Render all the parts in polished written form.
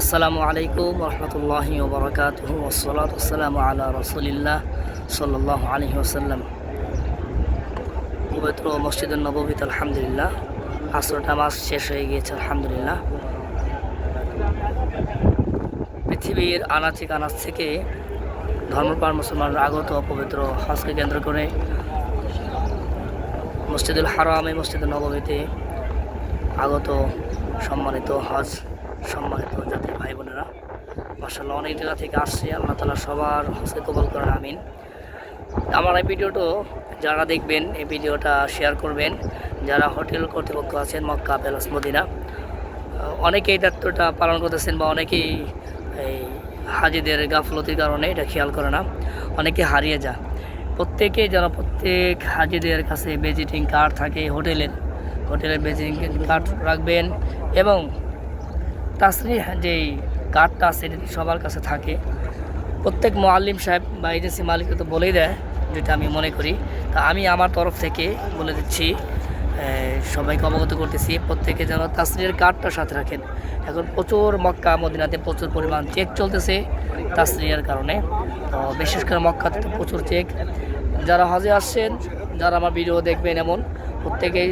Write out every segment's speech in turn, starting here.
আসসালামু আলাইকুম রহমতুল্লাহি ওবরাকাতুহু ওয়াসসালাতু ওয়াসসালামু আলা রাসূলিল্লাহ সাল্লাল্লাহু আলাইহি ওয়াসাল্লাম। পবিত্র মসজিদুন নববীতে আলহামদুলিল্লাহ আসর নামাজ শেষ হয়ে গিয়েছে আলহামদুলিল্লাহ। পৃথিবীর আনাচে কানাচ থেকে ধর্মপ্রাণ মুসলমানরা আগত পবিত্র হজকে কেন্দ্র করে মসজিদুল হারামে মসজিদুল নববীতে আগত সম্মানিত জাতির ভাই বোনেরা, মাশাআল্লাহ অনেক জায়গা থেকে আসছে। আল্লাহ তাআলা সবার হজকে কবুল করেন, আমিন। আমার এই ভিডিওটা যারা দেখবেন, এই ভিডিওটা শেয়ার করবেন। যারা হোটেল কর্তৃপক্ষ আছেন মক্কা প্যালেস মদিনা, অনেকেই এই দায়িত্বটা পালন করতেছেন বা অনেকেই এই হাজিদের গাফলতির কারণে এটা খেয়াল করে না, অনেকে হারিয়ে যায়। প্রত্যেক হাজিদের কাছে ভিজিটিং কার্ড থাকে, হোটেলের ভিজিটিং কার্ড রাখবেন এবং তাসরিহ যেই কার্ডটা আছে সবার কাছে থাকে। প্রত্যেক মুআল্লিম সাহেব বা এজেন্সি মালিক তো বলেই দেয়, যেটা আমি মনে করি। তা আমি আমার তরফ থেকে বলে দিচ্ছি, সবাইকে অবগত করতেছি, প্রত্যেকে যেন তাসরিহের কার্ডটা সাথে রাখেন। এখন প্রচুর মক্কা মদিনাতে প্রচুর পরিমাণ চেক চলতেছে তাসরিহের কারণে। তো বিশেষ করে মক্কাতে তো প্রচুর চেক। যারা হজে আসছেন, যারা আমার ভিডিও দেখবেন, এমন প্রত্যেকেই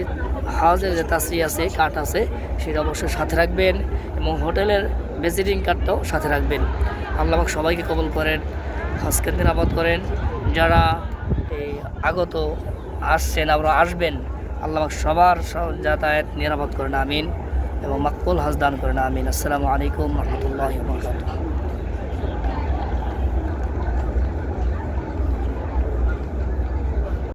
হজের যে তাসরিহ আছে, কার্ড আছে, সেটা অবশ্যই সাথে রাখবেন এবং হোটেলের ভিজিটিং কার্ডটাও সাথে রাখবেন। আল্লাহ পাক সবাইকে কবুল করেন, হজকে নিরাপদ করেন। যারা এই আগত আসছেন, আমরা আসবেন, আল্লাহ পাক সবার যাতায়াত নিরাপদ করেন, আমিন, এবং মাকবুল হজ দান করেন, আমিন। আসসালামু আলাইকুম রহমতুল্লাহি ওয়া বারাকাতুহু।